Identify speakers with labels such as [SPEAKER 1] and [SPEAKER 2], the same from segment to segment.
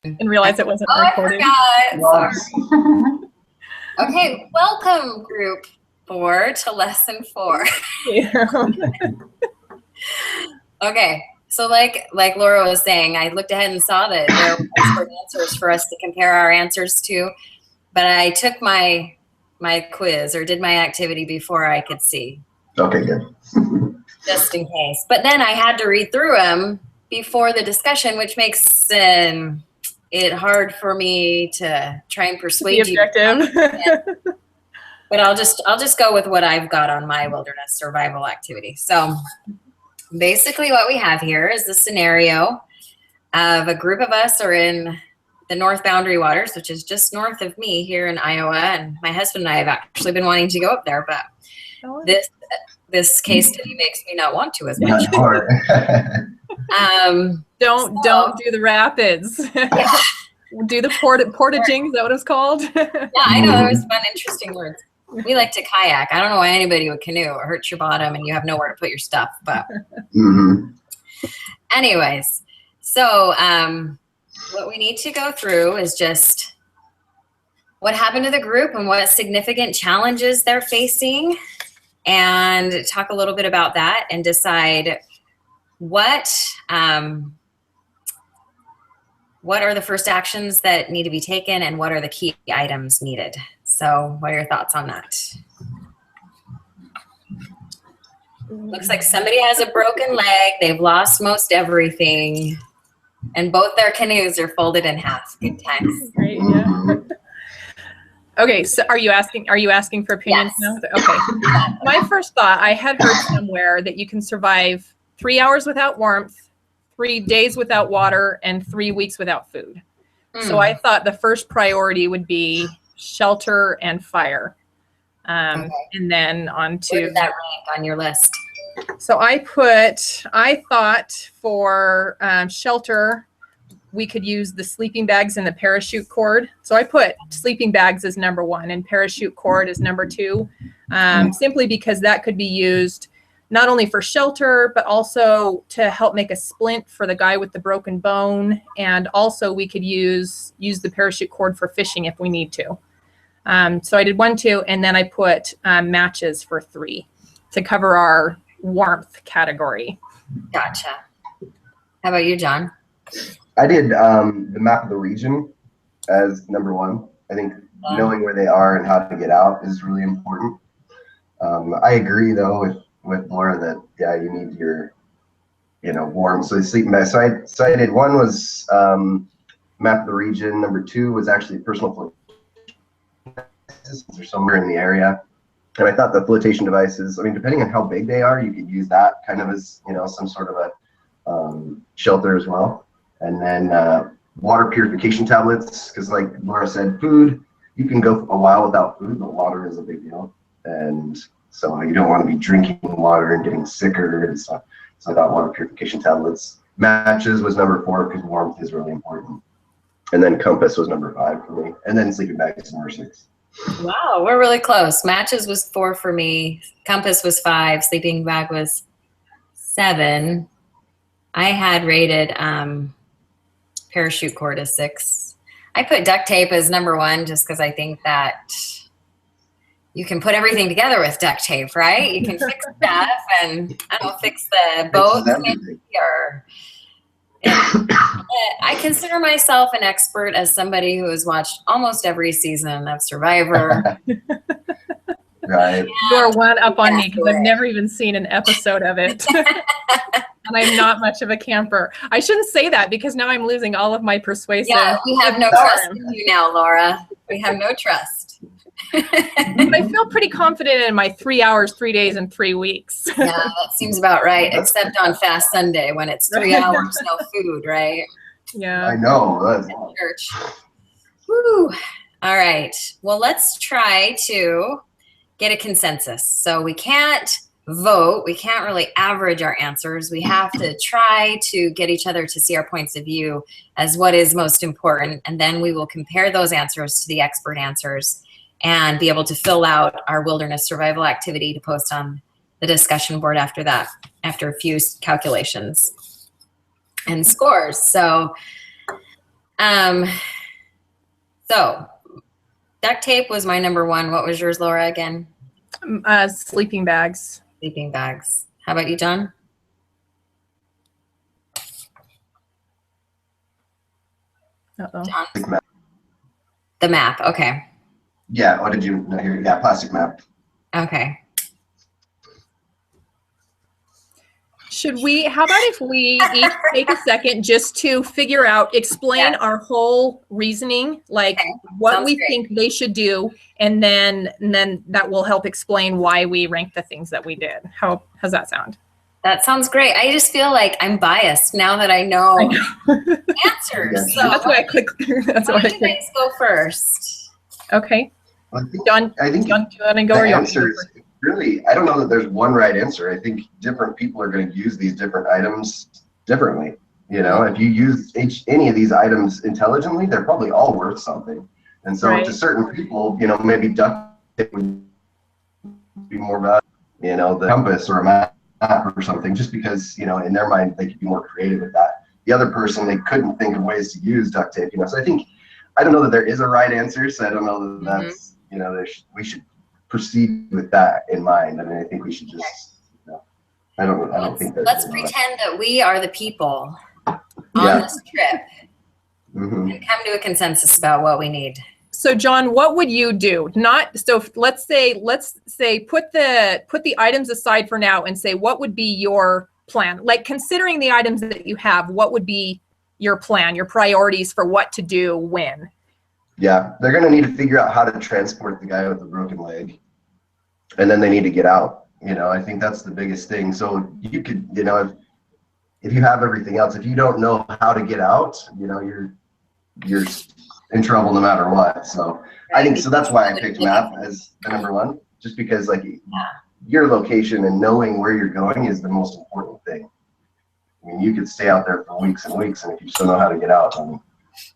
[SPEAKER 1] And realize it wasn't recording.
[SPEAKER 2] I forgot. Sorry. Okay, welcome group 4 to lesson 4.
[SPEAKER 1] Yeah.
[SPEAKER 2] Okay, so like Laura was saying, I looked ahead and saw that there were expert answers for us to compare our answers to, but I took my quiz or did my activity before I could see.
[SPEAKER 3] Okay, good.
[SPEAKER 2] Just in case. But then I had to read through them before the discussion, which makes it hard for me to try and persuade you. But I'll just go with what I've got on my wilderness survival activity. So basically what we have here is the scenario of a group of us are in the North Boundary Waters, which is just north of me here in Iowa. And my husband and I have actually been wanting to go up there, but this case study makes me not want to as much.
[SPEAKER 1] Don't do the rapids.
[SPEAKER 2] Yeah.
[SPEAKER 1] Do the portaging, is that what it's called?
[SPEAKER 2] Yeah, I know. Those fun, interesting words. We like to kayak. I don't know why anybody would canoe. It hurts your bottom and you have nowhere to put your stuff. But anyways, so what we need to go through is just what happened to the group and what significant challenges they're facing, and talk a little bit about that and decide what are the first actions that need to be taken and what are the key items needed. So what are your thoughts on that? Looks like somebody has a broken leg. They've lost most everything. And both their canoes are folded in half. Good times.
[SPEAKER 1] Great, yeah. Okay, so are you asking for opinions now? Okay. My first thought, I had heard somewhere that you can survive 3 hours without warmth, 3 days without water, and 3 weeks without food. So I thought the first priority would be shelter and fire. And then on to...
[SPEAKER 2] Where did that rank on your list?
[SPEAKER 1] So I thought for shelter, we could use the sleeping bags and the parachute cord. So I put sleeping bags as number 1 and parachute cord as number 2, simply because that could be used not only for shelter, but also to help make a splint for the guy with the broken bone. And also we could use the parachute cord for fishing if we need to. So I did 1, 2, and then I put matches for 3 to cover our warmth category.
[SPEAKER 2] Gotcha. How about you, John?
[SPEAKER 3] I did the map of the region as number 1. I think knowing where they are and how to get out is really important. I agree though with Laura that you need your warm. So sleeping bag. So I did 1 was map of the region. Number 2 was actually personal flotation devices. They're somewhere in the area. And I thought the flotation devices, I mean, depending on how big they are, you could use that kind of as some sort of a shelter as well. And then water purification tablets, because like Laura said, food, you can go a while without food, but water is a big deal. And so you don't want to be drinking water and getting sicker and stuff. So I thought water purification tablets. Matches was number 4 because warmth is really important. And then compass was number 5 for me. And then sleeping bag is number 6.
[SPEAKER 2] Wow, we're really close. Matches was 4 for me. Compass was 5. Sleeping bag was 7. I had rated parachute cord as 6. I put duct tape as number 1 just because I think that you can put everything together with duct tape, right? You can fix stuff and fix the boat maybe, or I consider myself an expert as somebody who has watched almost every season of Survivor.
[SPEAKER 3] Right.
[SPEAKER 1] You're one up on me because I've never even seen an episode of it. And I'm not much of a camper. I shouldn't say that because now I'm losing all of my persuasive.
[SPEAKER 2] Yeah, we have no trust in you now, Laura. We have no trust.
[SPEAKER 1] But I feel pretty confident in my 3 hours, 3 days, and 3 weeks.
[SPEAKER 2] Yeah, that seems about right, except on Fast Sunday when it's 3 hours, no food, right?
[SPEAKER 1] Yeah.
[SPEAKER 3] I know.
[SPEAKER 2] Church. Woo. All right. Well, let's try to get a consensus. So we can't vote. We can't really average our answers. We have to try to get each other to see our points of view as what is most important. And then we will compare those answers to the expert answers and be able to fill out our wilderness survival activity to post on the discussion board after that, after a few calculations and scores. So So duct tape was my number one. What was yours, Laura, again?
[SPEAKER 1] Sleeping bags.
[SPEAKER 2] Sleeping bags. How about you, John?
[SPEAKER 1] Uh-oh.
[SPEAKER 2] John? The map. Okay.
[SPEAKER 3] Yeah. What did you not hear? Yeah, plastic map.
[SPEAKER 2] Okay.
[SPEAKER 1] Should we, how about if we each take a second just to figure out, explain our whole reasoning, like what
[SPEAKER 2] Sounds
[SPEAKER 1] we
[SPEAKER 2] great.
[SPEAKER 1] think they should do, and then that will help explain why we ranked the things that we did. How's that sound?
[SPEAKER 2] That sounds great. I just feel like I'm biased now that I know answers. So
[SPEAKER 1] That's why I clicked. That's why
[SPEAKER 2] why
[SPEAKER 1] I
[SPEAKER 2] don't you
[SPEAKER 1] clicked.
[SPEAKER 2] guys go first?
[SPEAKER 1] Okay.
[SPEAKER 3] I
[SPEAKER 1] John,
[SPEAKER 3] think
[SPEAKER 1] John, do you want to go
[SPEAKER 3] the
[SPEAKER 1] or you want me to go
[SPEAKER 3] answers really, I don't know that there's one right answer. I think different people are going to use these different items differently. You know, if you use any of these items intelligently, they're probably all worth something. And so to certain people, you know, maybe duct tape would be more valuable, you know, the compass or a map or something, just because, you know, in their mind, they could be more creative with that. The other person, they couldn't think of ways to use duct tape, you know. So I think, I don't know that there is a right answer. So I don't know that that's, you know, we should proceed with that in mind. I mean, I think we should just, you know, I don't think that.
[SPEAKER 2] Let's pretend that we are the people on this trip and come to a consensus about what we need.
[SPEAKER 1] So John, what would you do? Let's say put the items aside for now and say what would be your plan? Like considering the items that you have, what would be your plan, your priorities for what to do when?
[SPEAKER 3] Yeah, they're going to need to figure out how to transport the guy with the broken leg, and then they need to get out. You know, I think that's the biggest thing. So you could, you know, if you have everything else, if you don't know how to get out, you know, you're in trouble no matter what. So I think, so that's why I picked map as the number one, just because like your location and knowing where you're going is the most important thing. I mean, you could stay out there for weeks and weeks, and if you still know how to get out, then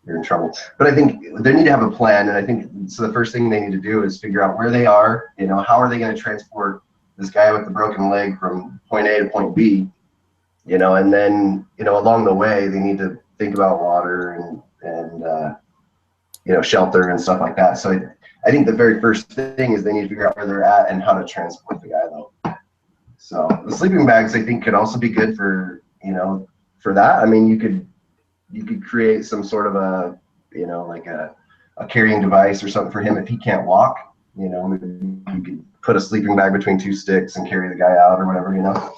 [SPEAKER 3] you're in trouble. But I think they need to have a plan, and I think so the first thing they need to do is figure out where they are, you know, how are they going to transport this guy with the broken leg from point A to point B, you know, and then, you know, along the way they need to think about water and you know, shelter and stuff like that. So I think the very first thing is they need to figure out where they're at and how to transport the guy though. So the sleeping bags I think could also be good for, you know, for that. I mean, you could create some sort of a, you know, like a carrying device or something for him if he can't walk, you know, you could put a sleeping bag between two sticks and carry the guy out or whatever, you know.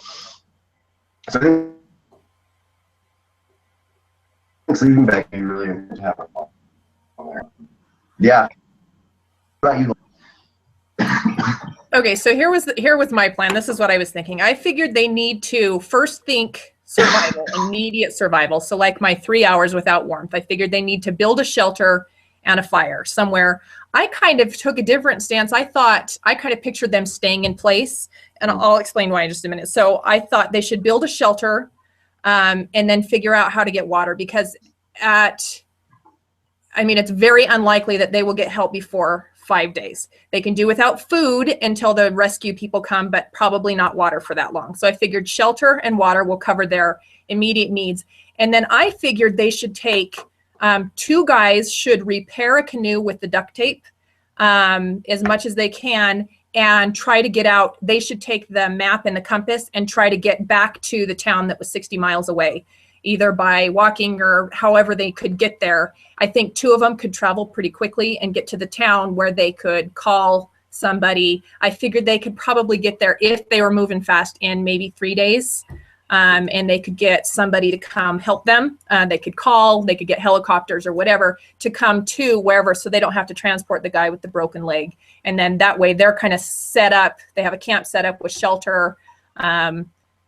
[SPEAKER 3] So I think sleeping bag would be really important to have on there. Yeah. What about you?
[SPEAKER 1] Okay, so here was my plan. This is what I was thinking. I figured they need to first think survival, immediate survival. So like my 3 hours without warmth, I figured they need to build a shelter and a fire somewhere. I kind of took a different stance. I kind of pictured them staying in place, and I'll explain why in just a minute. So I thought they should build a shelter and then figure out how to get water, because it's very unlikely that they will get help before 5 days. They can do without food until the rescue people come, but probably not water for that long. So I figured shelter and water will cover their immediate needs. And then I figured they should take, 2 guys should repair a canoe with the duct tape as much as they can and try to get out. They should take the map and the compass and try to get back to the town that was 60 miles away, either by walking or however they could get there. I think 2 of them could travel pretty quickly and get to the town where they could call somebody. I figured they could probably get there if they were moving fast in maybe 3 days. And they could get somebody to come help them. They could get helicopters or whatever to come to wherever, so they don't have to transport the guy with the broken leg. And then that way they're kind of set up. They have a camp set up with shelter,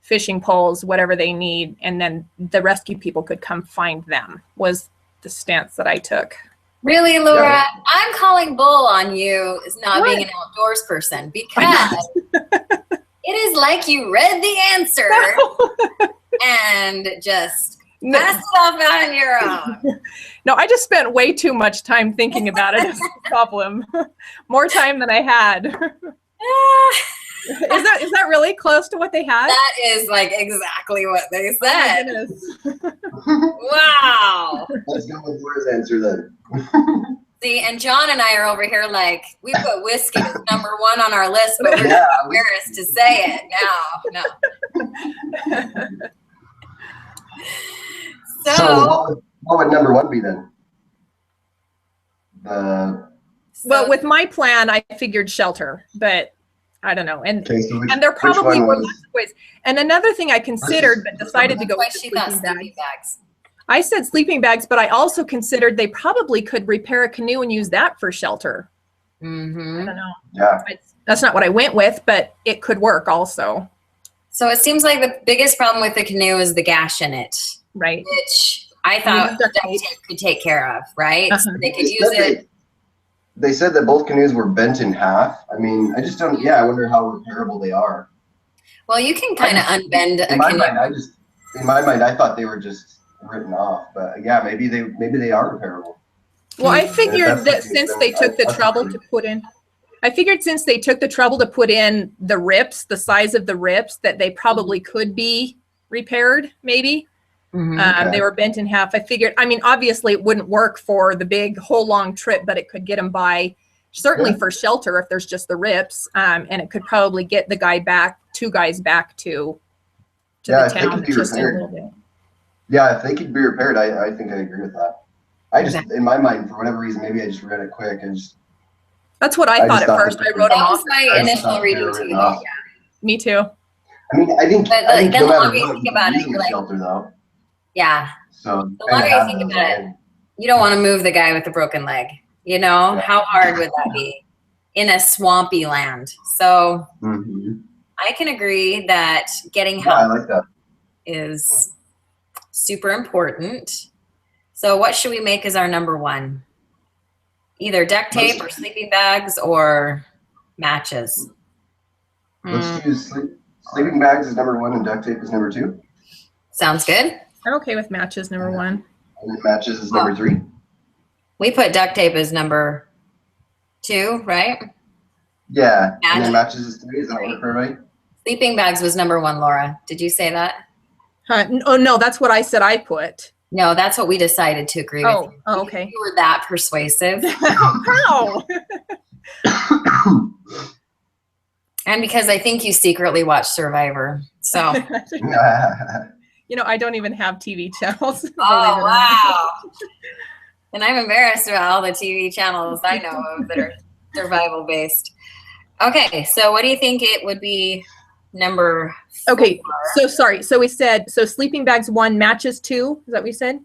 [SPEAKER 1] fishing poles, whatever they need. And then the rescue people could come find them, was the stance that I took.
[SPEAKER 2] Really, Laura? I'm calling bull on you as not being an outdoors person, because it is like you read the answer and just passed it off on your own.
[SPEAKER 1] No, I just spent way too much time thinking about it as a problem. More time than I had. Is that really close to what they had?
[SPEAKER 2] That is like exactly what they
[SPEAKER 1] Oh my
[SPEAKER 2] said.
[SPEAKER 1] goodness.
[SPEAKER 2] Wow.
[SPEAKER 3] Let's go with Laura's answer then.
[SPEAKER 2] See, and John and I are over here like, we put whiskey as number 1 on our list, but we're
[SPEAKER 3] Yeah,
[SPEAKER 2] embarrassed to say it. No.
[SPEAKER 3] So what would number 1 be then?
[SPEAKER 1] Well, with my plan, I figured shelter, but I don't know. And
[SPEAKER 3] Okay, so
[SPEAKER 1] and there probably were
[SPEAKER 3] was,
[SPEAKER 1] lots of ways. And another thing I considered, but decided to go with
[SPEAKER 2] she
[SPEAKER 1] sleeping
[SPEAKER 2] thought sleeping bags.
[SPEAKER 1] I said sleeping bags, but I also considered they probably could repair a canoe and use that for shelter.
[SPEAKER 2] Mm-hmm.
[SPEAKER 1] I don't know.
[SPEAKER 3] Yeah.
[SPEAKER 1] That's not what I went with, but it could work also.
[SPEAKER 2] So it seems like the biggest problem with the canoe is the gash in it.
[SPEAKER 1] Right.
[SPEAKER 2] Which I thought duct tape could take care of, right?
[SPEAKER 1] Uh-huh.
[SPEAKER 2] So they could use it.
[SPEAKER 3] They said that both canoes were bent in half. I mean, I just don't, I wonder how repairable they are.
[SPEAKER 2] Well, you can kind of unbend a
[SPEAKER 3] in my
[SPEAKER 2] canoe.
[SPEAKER 3] mind, I thought they were just written off, but yeah, maybe they are repairable.
[SPEAKER 1] Well, I figured that since they took the trouble to put in, the rips, the size of the rips, that they probably could be repaired, maybe.
[SPEAKER 2] Mm-hmm.
[SPEAKER 1] They were bent in half. I figured, I mean, obviously it wouldn't work for the big whole long trip, but it could get them by, certainly for shelter if there's just the rips, and it could probably get the two guys back to the town just in a little bit.
[SPEAKER 3] Yeah, if they could be repaired, I think I agree with that. I just, in my mind, for whatever reason, maybe I just read it quick.
[SPEAKER 1] That's what I thought at first. I wrote them off.
[SPEAKER 2] That was my initial reading too. Yeah.
[SPEAKER 1] Me too.
[SPEAKER 3] I mean, I think
[SPEAKER 2] then
[SPEAKER 3] no
[SPEAKER 2] the
[SPEAKER 3] matter
[SPEAKER 2] longer you
[SPEAKER 3] what,
[SPEAKER 2] think about it, you're like,
[SPEAKER 3] shelter though.
[SPEAKER 2] Yeah.
[SPEAKER 3] So
[SPEAKER 2] the longer you think about it, you don't want to move the guy with the broken leg. You know, how hard would that be in a swampy land? So I can agree that getting help
[SPEAKER 3] I like that.
[SPEAKER 2] is super important. So what should we make as our number 1? Either duct tape or sleeping bags or matches.
[SPEAKER 3] Let's choose sleeping bags is number 1 and duct tape is number 2.
[SPEAKER 2] Sounds good.
[SPEAKER 1] I'm okay with matches number 1.
[SPEAKER 3] And then matches is number 3.
[SPEAKER 2] We put duct tape as number 2, right?
[SPEAKER 3] Yeah. And then matches is 3. Is that work for everybody?
[SPEAKER 2] Sleeping bags was number 1, Laura. Did you say that?
[SPEAKER 1] Oh, no, that's what I said I put.
[SPEAKER 2] No, that's what we decided to agree with.
[SPEAKER 1] Oh, okay.
[SPEAKER 2] You were that persuasive.
[SPEAKER 1] How?
[SPEAKER 2] And because I think you secretly watch Survivor. So.
[SPEAKER 1] I don't even have TV channels.
[SPEAKER 2] Oh, wow. And I'm embarrassed about all the TV channels I know of that are survival based. Okay, so what do you think it would be number 4?
[SPEAKER 1] Okay, so sorry. So we said, sleeping bags 1, matches 2. Is that what we said?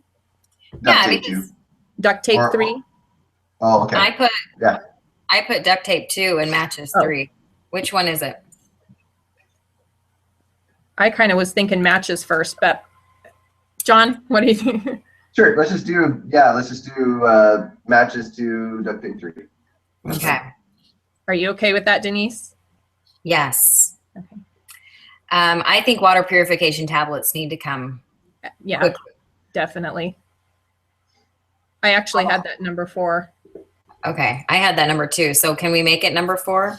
[SPEAKER 3] Duct tape 2.
[SPEAKER 1] Duct tape 3.
[SPEAKER 3] Oh, okay.
[SPEAKER 2] I put duct tape 2 and matches 3. Which one is it?
[SPEAKER 1] I kind of was thinking matches first, but John, what do you think?
[SPEAKER 3] Sure. Let's just do matches 2, duct tape 3.
[SPEAKER 2] Okay.
[SPEAKER 1] Are you okay with that, Denise?
[SPEAKER 2] Yes.
[SPEAKER 1] Okay.
[SPEAKER 2] I think water purification tablets need to come.
[SPEAKER 1] Yeah,
[SPEAKER 2] quickly.
[SPEAKER 1] Definitely. I actually had that number 4.
[SPEAKER 2] Okay. I had that number 2. So can we make it number 4?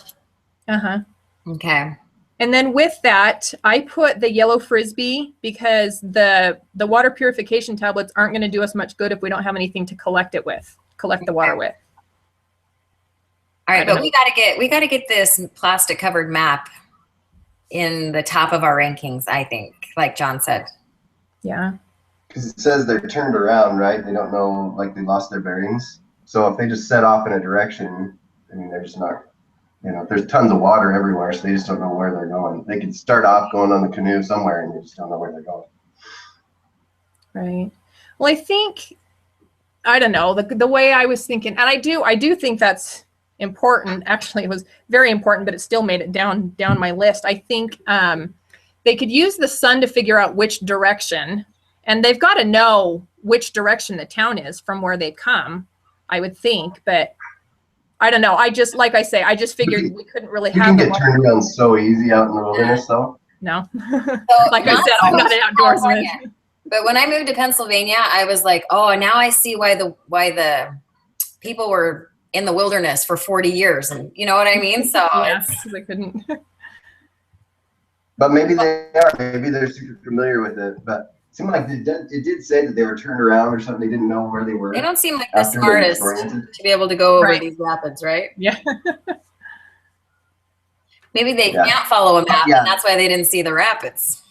[SPEAKER 1] Uh-huh.
[SPEAKER 2] Okay.
[SPEAKER 1] And then with that, I put the yellow Frisbee because the water purification tablets aren't going to do us much good if we don't have anything to collect the water with.
[SPEAKER 2] All right, but we got to get this plastic covered map in the top of our rankings, I think, like John said.
[SPEAKER 1] Yeah.
[SPEAKER 3] Because it says they're turned around, right? They don't know, like they lost their bearings. So if they just set off in a direction, I mean, they're just not, there's tons of water everywhere, so they just don't know where they're going. They could start off going on the canoe somewhere and they just don't know where they're going.
[SPEAKER 1] Right. Well, I don't know, the way I was thinking, and I do think that's important. Actually, it was very important, but it still made it down my list. I think they could use the sun to figure out which direction, and they've got to know which direction the town is from where they've come, I would think, but I don't know. I just figured we couldn't really have.
[SPEAKER 3] You can get turned around so easy out in the wilderness, though.
[SPEAKER 1] No.
[SPEAKER 2] So
[SPEAKER 1] like I said, I'm not an outdoorsman.
[SPEAKER 2] But when I moved to Pennsylvania, I was like, oh, now I see why the people were in the wilderness for 40 years. And you know what I mean? So
[SPEAKER 1] yeah, they couldn't.
[SPEAKER 3] But maybe they are. Maybe they're super familiar with it. But it seemed like it did say that they were turned around or something. They didn't know where they were.
[SPEAKER 2] They don't seem like the
[SPEAKER 3] after they
[SPEAKER 2] smartest
[SPEAKER 3] disoriented.
[SPEAKER 2] to be able to go over
[SPEAKER 1] Right.
[SPEAKER 2] these rapids, right?
[SPEAKER 1] Yeah.
[SPEAKER 2] Maybe they
[SPEAKER 3] Yeah.
[SPEAKER 2] can't follow a map,
[SPEAKER 3] Yeah.
[SPEAKER 2] and that's why they didn't see the rapids.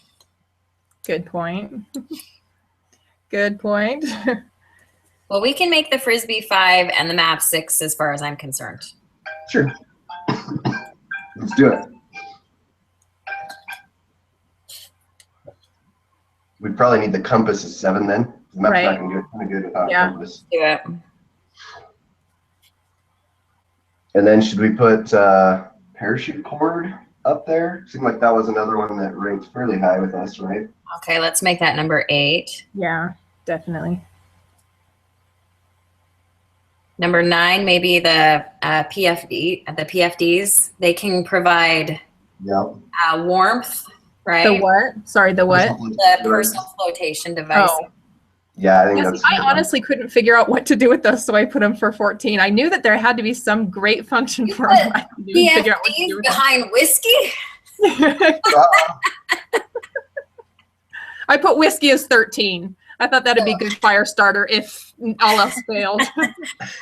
[SPEAKER 1] Good point. Good point.
[SPEAKER 2] Well, we can make the Frisbee 5 and the map 6 as far as I'm concerned.
[SPEAKER 3] Sure. Let's do it. We'd probably need the compass as 7 then. The map's
[SPEAKER 1] Right.
[SPEAKER 3] not going to do it good without
[SPEAKER 1] Yeah.
[SPEAKER 3] a compass.
[SPEAKER 2] Do it.
[SPEAKER 3] And then should we put parachute cord up there? Seemed like that was another one that ranked fairly high with us, right?
[SPEAKER 2] Okay, let's make that number 8.
[SPEAKER 1] Yeah, definitely.
[SPEAKER 2] Number 9, maybe the PFDs. They can provide
[SPEAKER 3] Yep.
[SPEAKER 2] warmth, right?
[SPEAKER 1] The what? Sorry, the what?
[SPEAKER 2] The personal flotation device.
[SPEAKER 1] Oh,
[SPEAKER 3] Yeah, I think
[SPEAKER 1] yes,
[SPEAKER 3] that's.
[SPEAKER 1] I honestly couldn't figure out what to do with those, so I put them for 14. I knew that there had to be some great function
[SPEAKER 2] You
[SPEAKER 1] for
[SPEAKER 2] put
[SPEAKER 1] them. I didn't figure out what to do
[SPEAKER 2] PFDs
[SPEAKER 1] with them.
[SPEAKER 2] behind whiskey?
[SPEAKER 1] I put whiskey as 13. I thought that'd be a good fire starter if all else failed.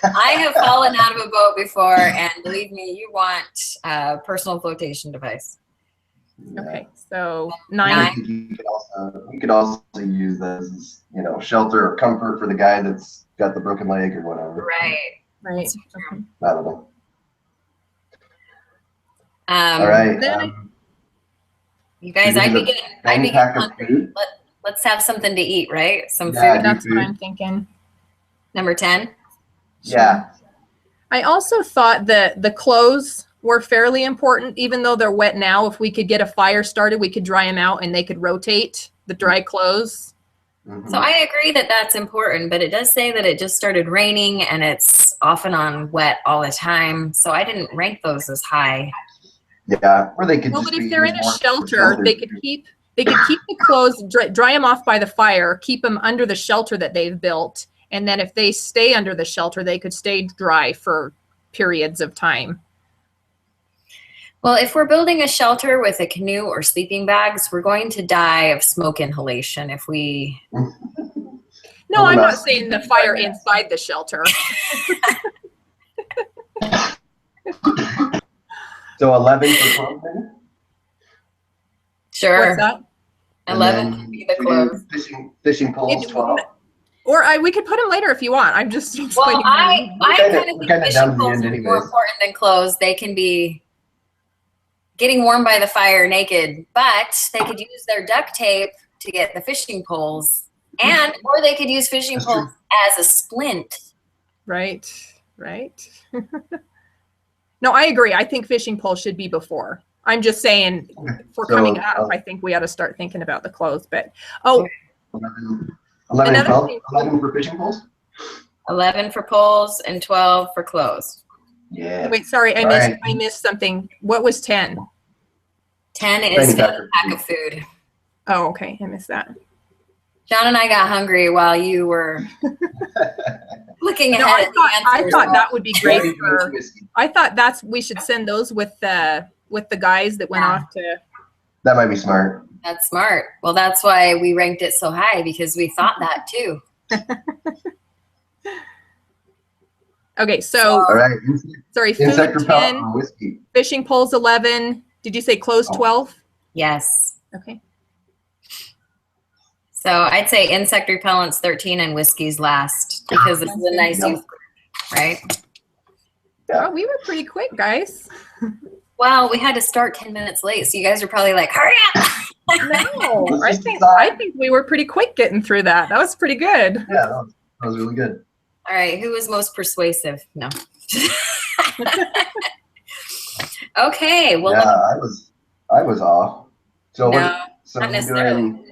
[SPEAKER 2] I have fallen out of a boat before, and believe me, you want a personal flotation device.
[SPEAKER 1] Okay, so
[SPEAKER 3] I
[SPEAKER 1] 9.
[SPEAKER 3] think you could also use those as, shelter or comfort for the guy that's got the broken leg or whatever.
[SPEAKER 2] Right.
[SPEAKER 1] Right. Okay.
[SPEAKER 3] I don't know.
[SPEAKER 2] All
[SPEAKER 3] All right.
[SPEAKER 1] then
[SPEAKER 2] You guys,
[SPEAKER 3] Should we
[SPEAKER 2] I'd be
[SPEAKER 3] use
[SPEAKER 2] getting
[SPEAKER 3] pack of
[SPEAKER 2] hungry.
[SPEAKER 3] food?
[SPEAKER 2] Let's have something to eat, right? Some
[SPEAKER 3] Yeah.
[SPEAKER 2] food.
[SPEAKER 1] That's
[SPEAKER 3] food.
[SPEAKER 1] what I'm thinking.
[SPEAKER 2] Number 10.
[SPEAKER 3] Yeah.
[SPEAKER 1] I also thought that the clothes were fairly important, even though they're wet now. If we could get a fire started, we could dry them out and they could rotate the dry clothes.
[SPEAKER 3] Mhm.
[SPEAKER 2] So I agree that that's important, but it does say that it just started raining and it's off and on wet all the time. So I didn't rank those as high.
[SPEAKER 3] Yeah. Or they could
[SPEAKER 1] No,
[SPEAKER 3] just
[SPEAKER 1] but
[SPEAKER 3] be
[SPEAKER 1] if they're in
[SPEAKER 3] used
[SPEAKER 1] a
[SPEAKER 3] more for
[SPEAKER 1] shelter, they could keep the clothes, dry them off by the fire, keep them under the shelter that they've built, and then if they stay under the shelter, they could stay dry for periods of time.
[SPEAKER 2] Well, if we're building a shelter with a canoe or sleeping bags, we're going to die of smoke inhalation if we.
[SPEAKER 1] No, I'm not saying the fire inside the shelter.
[SPEAKER 3] So 11 for clothes then?
[SPEAKER 2] Sure.
[SPEAKER 1] What's that?
[SPEAKER 2] 11
[SPEAKER 3] And
[SPEAKER 2] can be the
[SPEAKER 3] then
[SPEAKER 2] clothes.
[SPEAKER 3] Fishing poles, 12.
[SPEAKER 1] Or we could put them later if you want. I'm just
[SPEAKER 2] Well,
[SPEAKER 1] explaining.
[SPEAKER 2] I
[SPEAKER 3] kinda-
[SPEAKER 2] kind of
[SPEAKER 3] we're
[SPEAKER 2] think
[SPEAKER 3] kinda down
[SPEAKER 2] fishing
[SPEAKER 3] to the
[SPEAKER 2] poles
[SPEAKER 3] end
[SPEAKER 2] are more
[SPEAKER 3] anyways.
[SPEAKER 2] important than clothes. They can be getting warm by the fire naked, but they could use their duct tape to get the fishing poles, or they could use fishing
[SPEAKER 3] That's
[SPEAKER 2] poles
[SPEAKER 3] true.
[SPEAKER 2] as a splint.
[SPEAKER 1] Right. No, I agree. I think fishing poles should be before. I'm just saying for
[SPEAKER 3] So,
[SPEAKER 1] coming up, I think we ought to start thinking about the clothes. But
[SPEAKER 3] 11
[SPEAKER 1] Another
[SPEAKER 3] and 12?
[SPEAKER 1] thing-
[SPEAKER 3] 11 for fishing poles?
[SPEAKER 2] 11 for poles and 12 for clothes.
[SPEAKER 3] Yeah.
[SPEAKER 1] wait, sorry,
[SPEAKER 3] All right.
[SPEAKER 1] I missed something. What was 10?
[SPEAKER 2] 10 is
[SPEAKER 3] Tiny
[SPEAKER 2] a pack of food.
[SPEAKER 1] Oh, okay. I missed that.
[SPEAKER 2] John and I got hungry while you were looking
[SPEAKER 1] No,
[SPEAKER 2] ahead at the
[SPEAKER 1] I
[SPEAKER 2] answers.
[SPEAKER 1] thought that would be great
[SPEAKER 3] Ready to
[SPEAKER 1] for.
[SPEAKER 3] make whiskey.
[SPEAKER 1] I thought we should send those with the guys that went off to.
[SPEAKER 3] That might be smart.
[SPEAKER 2] That's smart. Well, that's why we ranked it so high, because we thought that too.
[SPEAKER 1] Okay, so
[SPEAKER 3] All right.
[SPEAKER 1] sorry,
[SPEAKER 3] Insect
[SPEAKER 1] food
[SPEAKER 3] repellent
[SPEAKER 1] 10,
[SPEAKER 3] or whiskey?
[SPEAKER 1] fishing poles 11. Did you say clothes
[SPEAKER 3] Oh.
[SPEAKER 1] 12?
[SPEAKER 2] Yes.
[SPEAKER 1] Okay.
[SPEAKER 2] So I'd say insect repellents 13 and whiskey's last, because this is a nice
[SPEAKER 3] Yep.
[SPEAKER 2] youth group, right?
[SPEAKER 3] Yeah.
[SPEAKER 1] Oh, we were pretty quick, guys.
[SPEAKER 2] Well, we had to start 10 minutes late, so you guys are probably like, hurry up.
[SPEAKER 1] No,
[SPEAKER 3] Let's
[SPEAKER 1] I
[SPEAKER 3] just
[SPEAKER 1] think
[SPEAKER 3] decide.
[SPEAKER 1] we were pretty quick getting through that. That was pretty good.
[SPEAKER 3] Yeah, that was really good.
[SPEAKER 2] All right, who was most persuasive? No. Okay, well,
[SPEAKER 3] Yeah, I was off. So
[SPEAKER 2] No,
[SPEAKER 3] so
[SPEAKER 2] not
[SPEAKER 3] we're
[SPEAKER 2] necessarily.
[SPEAKER 3] doing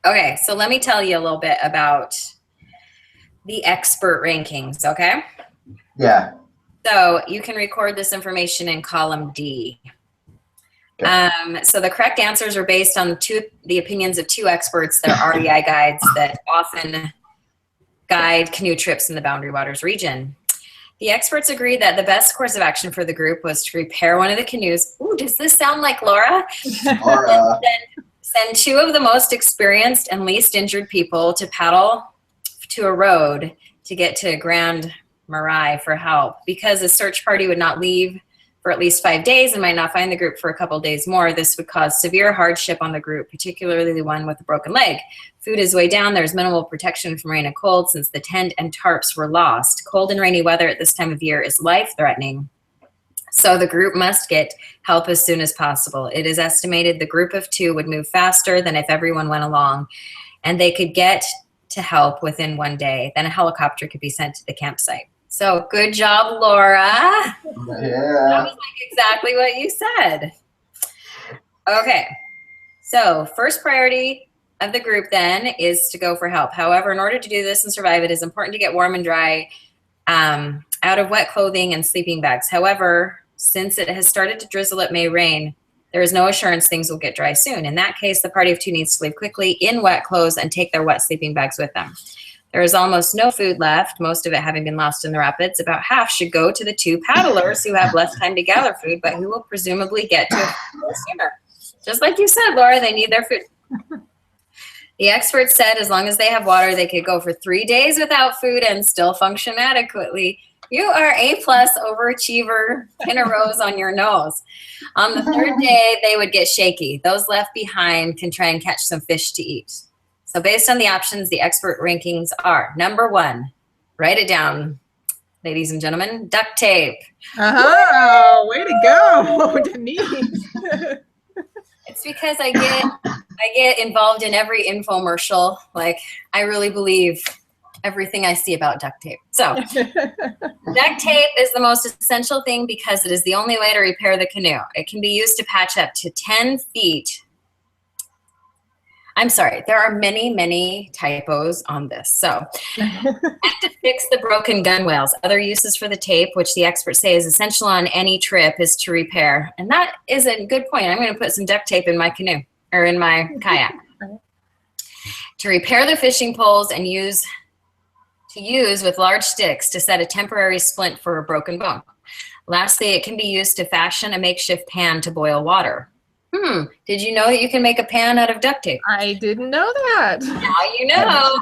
[SPEAKER 2] okay, so let me tell you a little bit about the expert rankings, okay?
[SPEAKER 3] yeah.
[SPEAKER 2] So you can record this information in column D.
[SPEAKER 3] Okay.
[SPEAKER 2] So the correct answers are based on the opinions of 2 experts. They're REI guides that often guide canoe trips in the Boundary Waters region. The experts agreed that the best course of action for the group was to repair one of the canoes. Ooh, does this sound like Laura?
[SPEAKER 3] Laura.
[SPEAKER 2] Send 2 of the most experienced and least injured people to paddle to a road to get to Grand Marais for help. Because a search party would not leave for at least 5 days and might not find the group for a couple days more, this would cause severe hardship on the group, particularly the one with a broken leg. Food is way down. There's minimal protection from rain and cold since the tent and tarps were lost. Cold and rainy weather at this time of year is life-threatening. So the group must get help as soon as possible. It is estimated the group of 2 would move faster than if everyone went along, and they could get to help within 1 day. Then a helicopter could be sent to the campsite. So good job, Laura.
[SPEAKER 3] Yeah.
[SPEAKER 2] That was like exactly what you said. Okay, so first priority of the group then is to go for help. However, in order to do this and survive, it is important to get warm and dry out of wet clothing and sleeping bags. However, since it has started to drizzle, it may rain. There is no assurance things will get dry soon. In that case, the party of 2 needs to leave quickly in wet clothes and take their wet sleeping bags with them. There is almost no food left, most of it having been lost in the rapids. About half should go to the 2 paddlers who have less time to gather food, but who will presumably get to it sooner. Just like you said, Laura, they need their food. The experts said as long as they have water, they could go for 3 days without food and still function adequately. You are A+ overachiever, pin a rose on your nose. On the 3rd day, they would get shaky. Those left behind can try and catch some fish to eat. So based on the options, the expert rankings are: number 1, write it down, ladies and gentlemen, duct tape.
[SPEAKER 1] Oh, way to go, Denise.
[SPEAKER 2] It's because I get involved in every infomercial. Like, I really believe everything I see about duct tape. So duct tape is the most essential thing because it is the only way to repair the canoe. It can be used to patch up to 10 feet. I'm sorry, there are many, many typos on this. So, and to fix the broken gunwales. Other uses for the tape, which the experts say is essential on any trip, is to repair. And that is a good point. I'm going to put some duct tape in my canoe, or in my kayak. To repair the fishing poles and use with large sticks to set a temporary splint for a broken bone. Lastly, it can be used to fashion a makeshift pan to boil water. Did you know that you can make a pan out of duct tape?
[SPEAKER 1] I didn't know that.
[SPEAKER 2] Now you know.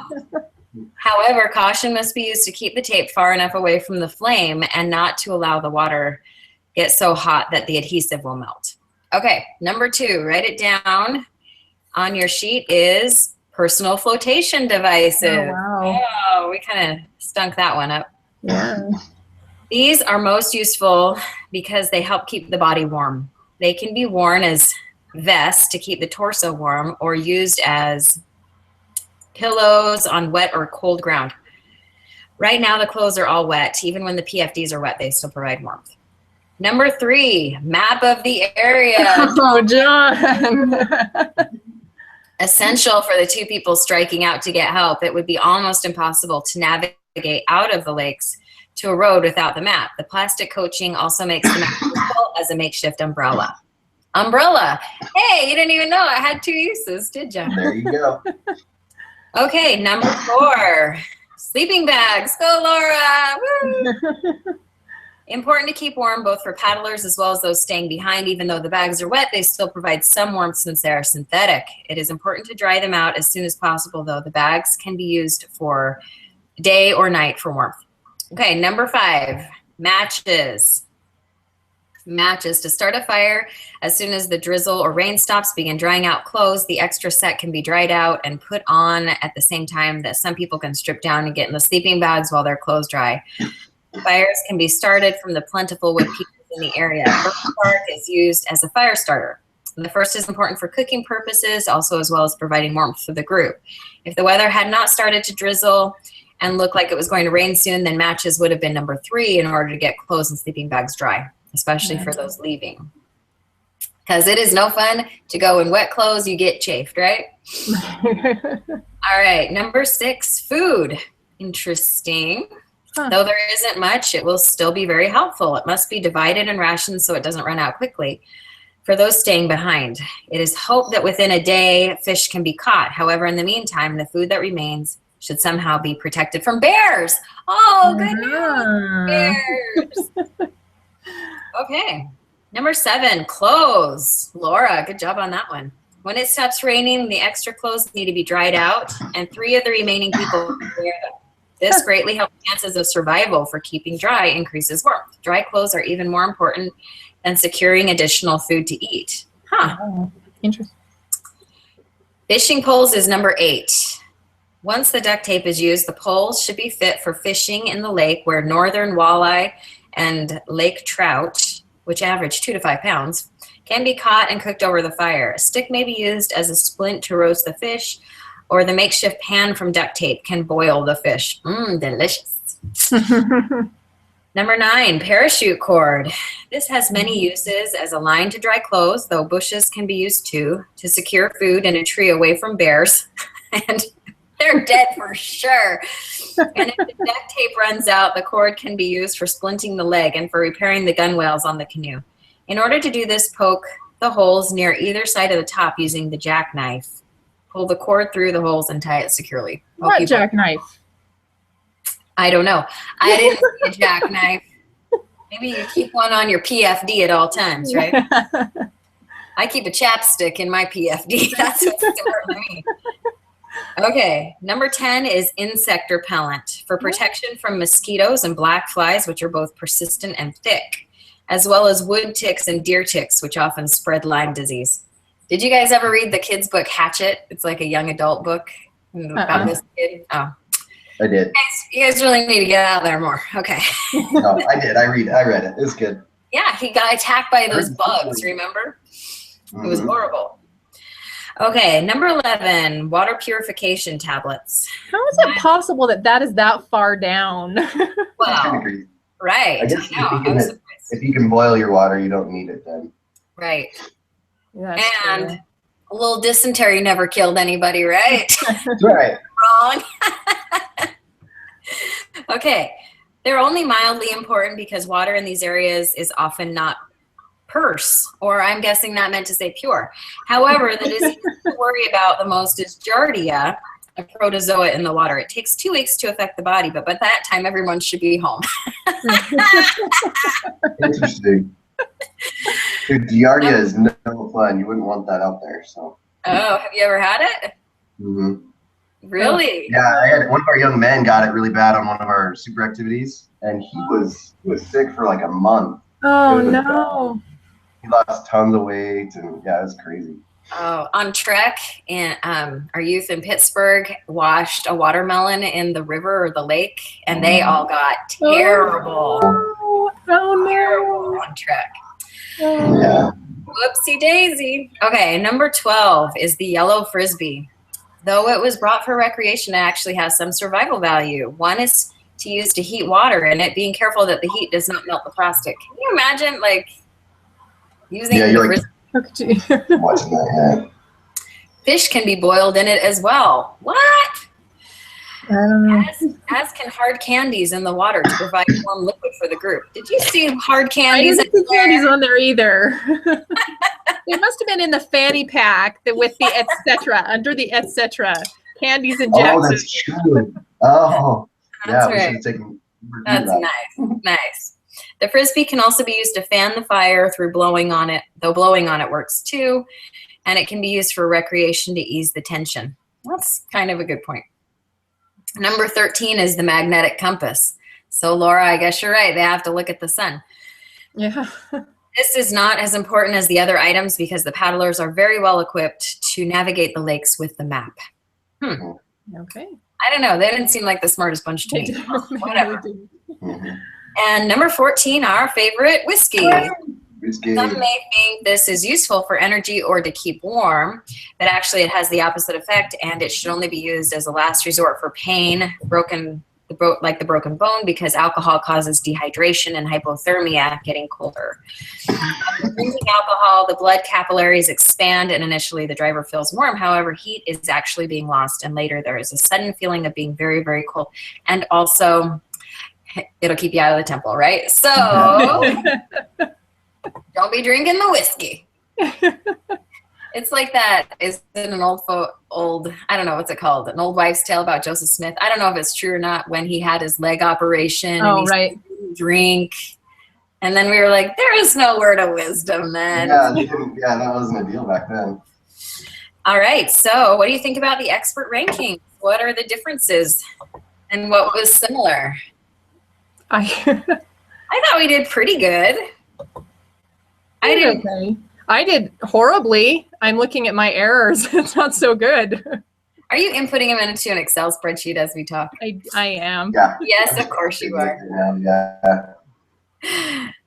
[SPEAKER 2] However, caution must be used to keep the tape far enough away from the flame and not to allow the water get so hot that the adhesive will melt. Okay, number 2, write it down on your sheet, is personal flotation devices.
[SPEAKER 1] Oh, wow.
[SPEAKER 2] Oh, we kind of stunk that one up.
[SPEAKER 1] Yeah.
[SPEAKER 2] These are most useful because they help keep the body warm. They can be worn as vests to keep the torso warm or used as pillows on wet or cold ground. Right now, the clothes are all wet. Even when the PFDs are wet, they still provide warmth. Number 3, map of the area.
[SPEAKER 1] Oh, John.
[SPEAKER 2] Essential for the 2 people striking out to get help. It would be almost impossible to navigate out of the lakes to a road without the map. The plastic coaching also makes the map useful as a makeshift umbrella. Umbrella. Hey, you didn't even know I had 2 uses, did you?
[SPEAKER 3] There you go.
[SPEAKER 2] Okay, number 4, sleeping bags. Go, Laura. Woo! Important to keep warm both for paddlers as well as those staying behind. Even though the bags are wet, they still provide some warmth since they are synthetic. It is important to dry them out as soon as possible, though. The bags can be used for day or night for warmth. Okay, number 5, matches. Matches. To start a fire, as soon as the drizzle or rain stops, begin drying out clothes. The extra set can be dried out and put on at the same time that some people can strip down and get in the sleeping bags while their clothes dry. Fires can be started from the plentiful wood pieces in the area. Birch bark is used as a fire starter. The first is important for cooking purposes, also as well as providing warmth for the group. If the weather had not started to drizzle and looked like it was going to rain soon, then matches would have been number 3 in order to get clothes and sleeping bags dry, especially for those leaving. Because it is no fun to go in wet clothes, you get chafed, right? All right, number 6, food. Interesting. Though there isn't much, it will still be very helpful. It must be divided in rations so it doesn't run out quickly. For those staying behind, it is hoped that within a day, fish can be caught. However, in the meantime, the food that remains should somehow be protected from bears. Oh, good news. Bears. Okay. Number 7, clothes. Laura, good job on that one. When it stops raining, the extra clothes need to be dried out, and 3 of the remaining people wear them. This greatly helps chances of survival for keeping dry, increases warmth. Dry clothes are even more important than securing additional food to eat. Huh.
[SPEAKER 1] Oh, interesting.
[SPEAKER 2] Fishing poles is number 8. Once the duct tape is used, the poles should be fit for fishing in the lake where northern walleye and lake trout, which average 2 to 5 pounds, can be caught and cooked over the fire. A stick may be used as a splint to roast the fish, or the makeshift pan from duct tape can boil the fish. Delicious. Number 9, parachute cord. This has many uses as a line to dry clothes, though bushes can be used too, to secure food in a tree away from bears. And they're dead for sure. And if the duct tape runs out, the cord can be used for splinting the leg and for repairing the gunwales on the canoe. In order to do this, poke the holes near either side of the top using the jackknife. Pull the cord through the holes and tie it securely.
[SPEAKER 1] What jackknife?
[SPEAKER 2] I don't know. I didn't see a jackknife. Maybe you keep one on your PFD at all times, right? I keep a chapstick in my PFD. That's what's important to me. Okay, number 10 is insect repellent for protection from mosquitoes and black flies, which are both persistent and thick, as well as wood ticks and deer ticks, which often spread Lyme disease. Did you guys ever read the kids' book Hatchet? It's like a young adult book about this kid. Oh,
[SPEAKER 3] I did.
[SPEAKER 2] You guys really need to get out there more. Okay.
[SPEAKER 3] No, I did. I read it. It was good.
[SPEAKER 2] Yeah, he got attacked by those bugs, remember? It was horrible. Okay, number 11, water purification tablets.
[SPEAKER 1] How is it possible that that is that far down?
[SPEAKER 2] Well, right.
[SPEAKER 3] I guess
[SPEAKER 2] I know.
[SPEAKER 3] if you can boil your water, you don't need it then.
[SPEAKER 2] Right.
[SPEAKER 1] That's
[SPEAKER 2] and
[SPEAKER 1] true.
[SPEAKER 2] a little dysentery never killed anybody, right?
[SPEAKER 3] That's right.
[SPEAKER 2] Wrong. Okay, they're only mildly important because water in these areas is often not purse, or I'm guessing not meant to say pure. However, the disease to worry about the most is Giardia, a protozoa in the water. It takes 2 weeks to affect the body, but by that time, everyone should be home.
[SPEAKER 3] Interesting. Dude, Giardia is no fun. You wouldn't want that out there. So.
[SPEAKER 2] Oh, have you ever had it?
[SPEAKER 3] Mm-hmm.
[SPEAKER 2] Really?
[SPEAKER 3] Yeah, one of our young men got it really bad on one of our super activities, and he was sick for like a month.
[SPEAKER 1] Oh no!
[SPEAKER 3] He lost tons of weight, and yeah, it was crazy.
[SPEAKER 2] Oh, on Trek, and our youth in Pittsburgh washed a watermelon in the river or the lake, and they all got terrible.
[SPEAKER 1] Oh no!
[SPEAKER 2] On Trek.
[SPEAKER 3] Yeah.
[SPEAKER 2] Whoopsie daisy. Okay, number 12 is the yellow frisbee. Though it was brought for recreation, it actually has some survival value. One is to use to heat water in it, being careful that the heat does not melt the plastic. Can you imagine, like, using the frisbee?
[SPEAKER 3] Watching that, yeah.
[SPEAKER 2] Fish can be boiled in it as well. What?
[SPEAKER 1] I don't know.
[SPEAKER 2] As can hard candies in the water to provide warm liquid for the group. Did you see hard candies?
[SPEAKER 1] I didn't see candies on there either. They must have been in the fanny pack with the etc. under the etc. Candies and Jackson.
[SPEAKER 3] Oh, that's true. Oh,
[SPEAKER 2] that's
[SPEAKER 3] yeah,
[SPEAKER 2] right.
[SPEAKER 3] we should have taken.
[SPEAKER 2] That's nice. Nice. The frisbee can also be used to fan the fire through blowing on it, though blowing on it works too. And it can be used for recreation to ease the tension. That's kind of a good point. Number 13 is the magnetic compass. So Laura, I guess you're right. They have to look at the sun.
[SPEAKER 1] Yeah.
[SPEAKER 2] This is not as important as the other items because the paddlers are very well equipped to navigate the lakes with the map.
[SPEAKER 1] Okay.
[SPEAKER 2] I don't know. They didn't seem like the smartest bunch to me. Whatever.
[SPEAKER 3] Mm-hmm.
[SPEAKER 2] And number 14, our favorite, whiskey.
[SPEAKER 3] Whiskey.
[SPEAKER 2] Some may think this is useful for energy or to keep warm, but actually it has the opposite effect, and it should only be used as a last resort for pain, like the broken bone, because alcohol causes dehydration and hypothermia, getting colder. Drinking alcohol, the blood capillaries expand, and initially the driver feels warm. However, heat is actually being lost, and later there is a sudden feeling of being very, very cold. And also, it'll keep you out of the temple, right? So don't be drinking the whiskey. It's like that. Is it an old, I don't know, what's it called? An old wives' tale about Joseph Smith. I don't know if it's true or not, when he had his leg operation and
[SPEAKER 1] Oh,
[SPEAKER 2] he
[SPEAKER 1] right.
[SPEAKER 2] didn't drink. And then we were like, there is no word of wisdom then.
[SPEAKER 3] Yeah, that wasn't a deal back then.
[SPEAKER 2] All right. So what do you think about the expert rankings? What are the differences and what was similar?
[SPEAKER 1] I
[SPEAKER 2] thought we did pretty good. I
[SPEAKER 1] did
[SPEAKER 2] didn't.
[SPEAKER 1] okay. I did horribly. I'm looking at my errors. It's not so good.
[SPEAKER 2] Are you inputting them into an Excel spreadsheet as we talk?
[SPEAKER 1] I am.
[SPEAKER 3] Yeah.
[SPEAKER 2] Yes, of course you are.
[SPEAKER 3] Yeah.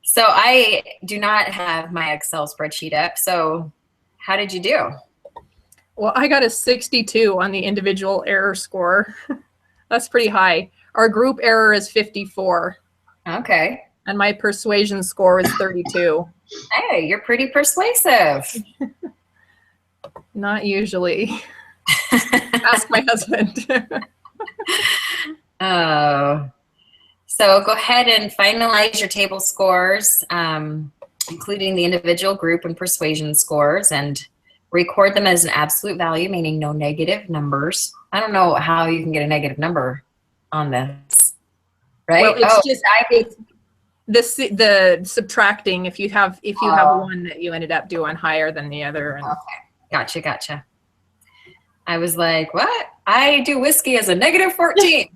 [SPEAKER 2] So I do not have my Excel spreadsheet up. So how did you do?
[SPEAKER 1] Well, I got a 62 on the individual error score. That's pretty high. Our group error is 54.
[SPEAKER 2] Okay.
[SPEAKER 1] And my persuasion score is 32.
[SPEAKER 2] Hey, you're pretty persuasive.
[SPEAKER 1] Not usually. Ask my husband.
[SPEAKER 2] Oh. So go ahead and finalize your table scores, including the individual, group, and persuasion scores, and record them as an absolute value, meaning no negative numbers. I don't know how you can get a negative number on this, right?
[SPEAKER 1] Well, it's the subtracting. If you have one that you ended up doing higher than the other. And
[SPEAKER 2] okay, gotcha. I was like, what? I do whiskey as a negative 14.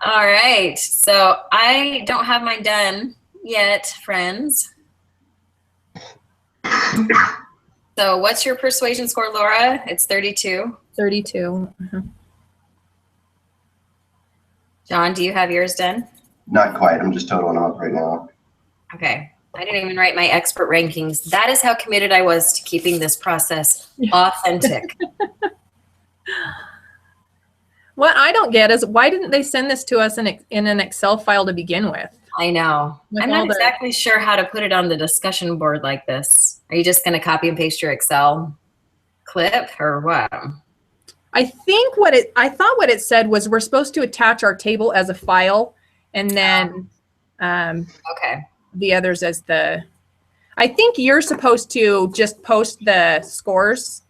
[SPEAKER 2] All right, so I don't have mine done yet, friends. So what's your persuasion score, Laura? It's 32.
[SPEAKER 1] 32. Uh-huh.
[SPEAKER 2] John, do you have yours done?
[SPEAKER 3] Not quite. I'm just totaling them up right now.
[SPEAKER 2] Okay. I didn't even write my expert rankings. That is how committed I was to keeping this process authentic.
[SPEAKER 1] What I don't get is, why didn't they send this to us in an Excel file to begin with?
[SPEAKER 2] I know.
[SPEAKER 1] With
[SPEAKER 2] I'm not exactly sure how to put it on the discussion board like this. Are you just going to copy and paste your Excel clip or what?
[SPEAKER 1] I thought what it said was we're supposed to attach our table as a file, and then
[SPEAKER 2] okay.
[SPEAKER 1] the others as the. I think you're supposed to just post the scores,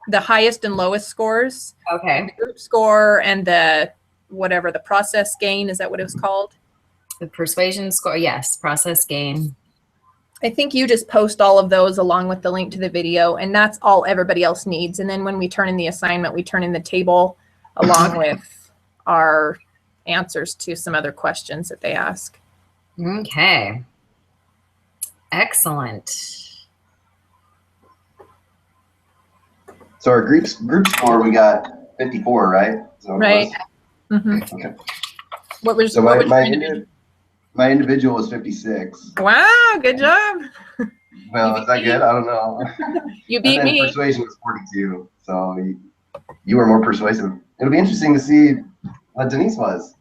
[SPEAKER 1] the highest and lowest scores.
[SPEAKER 2] Okay.
[SPEAKER 1] The group score and the whatever, the process gain, is that what it was called?
[SPEAKER 2] The persuasion score, yes, process gain.
[SPEAKER 1] I think you just post all of those along with the link to the video, and that's all everybody else needs. And then when we turn in the assignment, we turn in the table along with our answers to some other questions that they ask.
[SPEAKER 2] Okay. Excellent.
[SPEAKER 3] So our group score, we got 54, right? So
[SPEAKER 1] right. Mm-hmm.
[SPEAKER 3] Okay.
[SPEAKER 1] What was
[SPEAKER 3] so
[SPEAKER 1] what
[SPEAKER 3] my individual was 56.
[SPEAKER 1] Wow, good job.
[SPEAKER 3] Well, is that good? I don't know.
[SPEAKER 1] You beat
[SPEAKER 3] and then
[SPEAKER 1] me.
[SPEAKER 3] Persuasion was 42, so you were more persuasive. It'll be interesting to see what Denise was.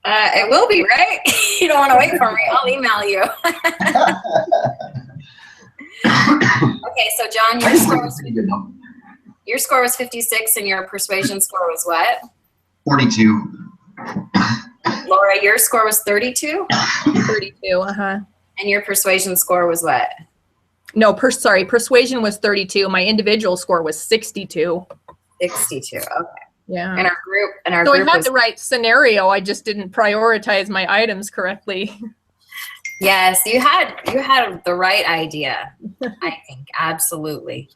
[SPEAKER 2] It will be, right? You don't want to wait for me. I'll email you. Okay, so John, your score was 56, and your persuasion score was what?
[SPEAKER 3] 42.
[SPEAKER 2] Laura, your score was 32?
[SPEAKER 1] 32, uh-huh.
[SPEAKER 2] And your persuasion score was what?
[SPEAKER 1] No, persuasion was 32. My individual score was 62.
[SPEAKER 2] 62, okay.
[SPEAKER 1] Yeah.
[SPEAKER 2] And our group
[SPEAKER 1] so I had the right scenario. I just didn't prioritize my items correctly.
[SPEAKER 2] Yes, you had the right idea, I think. Absolutely.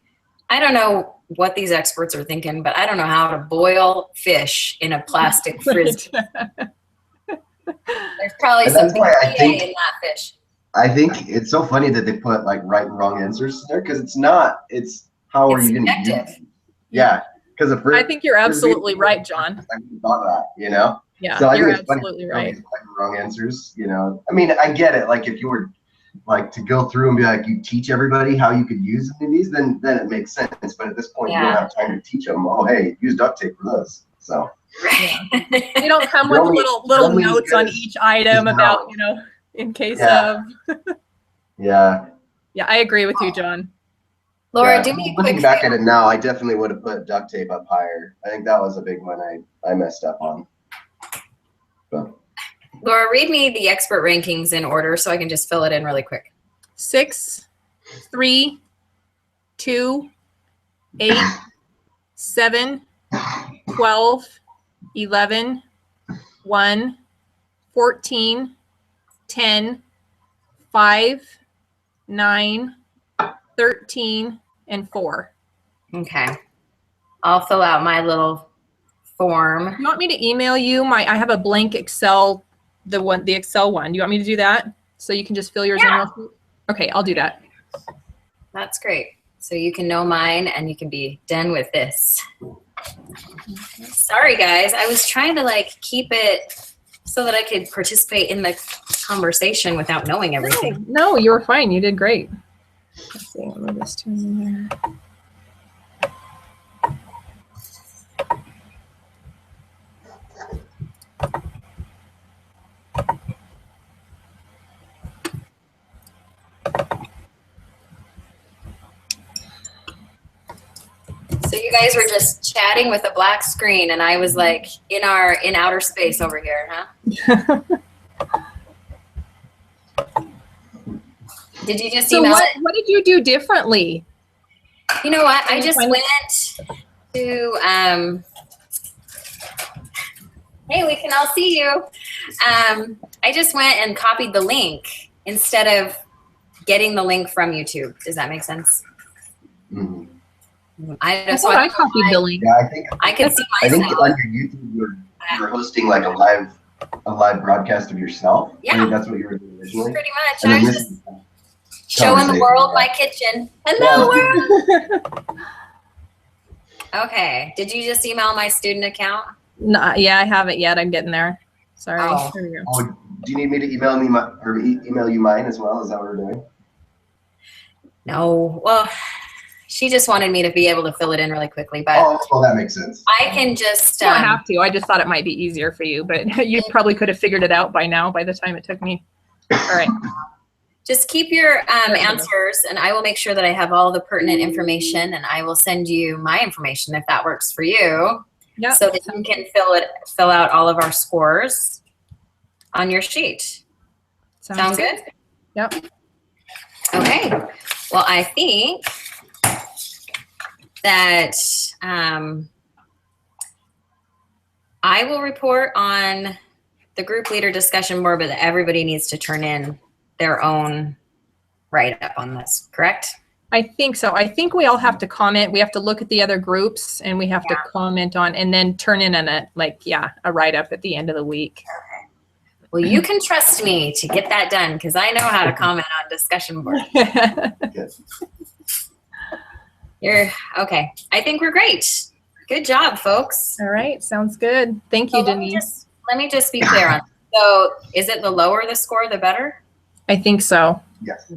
[SPEAKER 2] I don't know what these experts are thinking, but I don't know how to boil fish in a plastic frisbee. There's probably some BPA in that fish.
[SPEAKER 3] I think it's so funny that they put like right and wrong answers there, because it's how are you going to use it? Yeah. Because
[SPEAKER 1] I think you're absolutely right, John.
[SPEAKER 3] I thought that, you know?
[SPEAKER 1] Yeah,
[SPEAKER 3] so
[SPEAKER 1] you're absolutely right.
[SPEAKER 3] Wrong answers, you know? I mean, I get it. Like if you were like to go through and be like, you teach everybody how you could use these, then it makes sense. But at this point, you don't have time to teach them. Oh, hey, use duct tape for this. So
[SPEAKER 1] yeah. You don't come with little notes on each item about, in case of.
[SPEAKER 3] Yeah.
[SPEAKER 1] Yeah, I agree with you, John.
[SPEAKER 2] Laura, do me a quick
[SPEAKER 3] looking back at it now, I definitely would have put duct tape up higher. I think that was a big one I messed up on. But.
[SPEAKER 2] Laura, read me the expert rankings in order so I can just fill it in really quick.
[SPEAKER 1] 6 3, 2, 8, 7, 12, 11, 1, 14, 10, 5, 9, 13, and 4.
[SPEAKER 2] Okay. I'll fill out my little form.
[SPEAKER 1] You want me to email you I have a blank Excel, the Excel one. Do you want me to do that? So you can just fill yours in real quick? Okay, I'll do that.
[SPEAKER 2] That's great. So you can know mine and you can be done with this. Sorry guys, I was trying to like keep it so that I could participate in the conversation without knowing everything.
[SPEAKER 1] No, you were fine. You did great. Let's see, let me just turn in there.
[SPEAKER 2] So you guys were just chatting with a black screen and I was like in outer space over here, huh? Did you just email it?
[SPEAKER 1] What did you do differently?
[SPEAKER 2] You know what? I just went to hey, we can all see you. I just went and copied the link instead of getting the link from YouTube. Does that make sense?
[SPEAKER 3] Mm-hmm.
[SPEAKER 1] I copied the link.
[SPEAKER 3] Yeah, I think
[SPEAKER 2] I can see
[SPEAKER 3] I
[SPEAKER 2] myself.
[SPEAKER 3] think on your YouTube you're hosting like a live broadcast of yourself.
[SPEAKER 2] Yeah.
[SPEAKER 3] I think that's what you were doing originally.
[SPEAKER 2] Pretty much.
[SPEAKER 3] And
[SPEAKER 2] I
[SPEAKER 3] then
[SPEAKER 2] was
[SPEAKER 3] this
[SPEAKER 2] just
[SPEAKER 3] is
[SPEAKER 2] showing the world my
[SPEAKER 3] conversation,
[SPEAKER 2] kitchen. Hello
[SPEAKER 3] Yeah.
[SPEAKER 2] world. Okay. Did you just email my student account?
[SPEAKER 1] No, yeah, I haven't yet. I'm getting there. Sorry.
[SPEAKER 2] Oh.
[SPEAKER 1] Here we go.
[SPEAKER 3] Oh, do you need me to email email you mine as well? Is that what we're doing?
[SPEAKER 2] No. Well, she just wanted me to be able to fill it in really quickly, but
[SPEAKER 3] Oh, well, that makes sense.
[SPEAKER 2] I can just
[SPEAKER 1] You don't have to. I just thought it might be easier for you, but you probably could have figured it out by now by the time it took me. All right.
[SPEAKER 2] just keep your answers and I will make sure that I have all the pertinent information and I will send you my information if that works for you.
[SPEAKER 1] Yeah.
[SPEAKER 2] So that you can fill out all of our scores on your sheet. Sound good?
[SPEAKER 1] Yep.
[SPEAKER 2] Okay. Well, I think that I will report on the group leader discussion board, but everybody needs to turn in their own write-up on this, correct?
[SPEAKER 1] I think so. I think we all have to comment. We have to look at the other groups and we have to comment on and then turn in a write-up at the end of the week.
[SPEAKER 2] Okay. Well, you can trust me to get that done because I know how to comment on discussion board.
[SPEAKER 3] Yes.
[SPEAKER 2] You're okay. I think we're great. Good job, folks.
[SPEAKER 1] All right. Sounds good. Thank you,
[SPEAKER 2] So
[SPEAKER 1] Denise.
[SPEAKER 2] let me just be clear on. So, is it the lower the score, the better?
[SPEAKER 1] I think so.
[SPEAKER 3] Yes.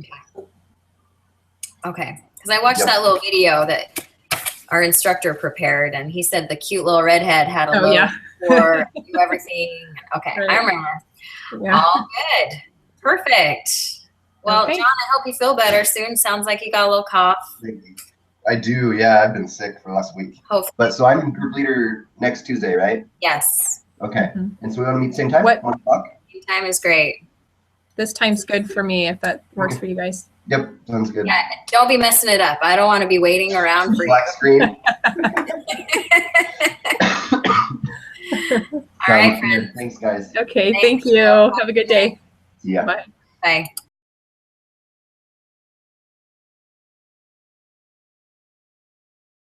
[SPEAKER 2] Okay. Because I watched that little video that our instructor prepared, and he said the cute little redhead had a low score, do everything. Okay,
[SPEAKER 1] Right.
[SPEAKER 2] I remember.
[SPEAKER 1] Yeah.
[SPEAKER 2] All good. Perfect. Well,
[SPEAKER 1] Okay.
[SPEAKER 2] John, I hope you feel better soon. Sounds like you got a little cough.
[SPEAKER 3] Thank you. I do. Yeah, I've been sick for last week.
[SPEAKER 2] Hopefully.
[SPEAKER 3] But so I'm group leader next Tuesday, right?
[SPEAKER 2] Yes.
[SPEAKER 3] Okay.
[SPEAKER 1] Mhm.
[SPEAKER 3] And so we want to meet same time?
[SPEAKER 1] What-
[SPEAKER 3] 1 o'clock?
[SPEAKER 2] Time is great.
[SPEAKER 1] This time's good for me if that works for you guys.
[SPEAKER 3] Yep. Sounds good.
[SPEAKER 2] Yeah, don't be messing it up. I don't want to be waiting around for you.
[SPEAKER 3] Black screen.
[SPEAKER 2] All right,
[SPEAKER 3] Sounds good.
[SPEAKER 2] friends.
[SPEAKER 3] Thanks, guys.
[SPEAKER 1] Okay.
[SPEAKER 2] Thank
[SPEAKER 1] Thank you.
[SPEAKER 2] you.
[SPEAKER 1] Have a good day.
[SPEAKER 3] See ya.
[SPEAKER 1] Bye.
[SPEAKER 2] Bye.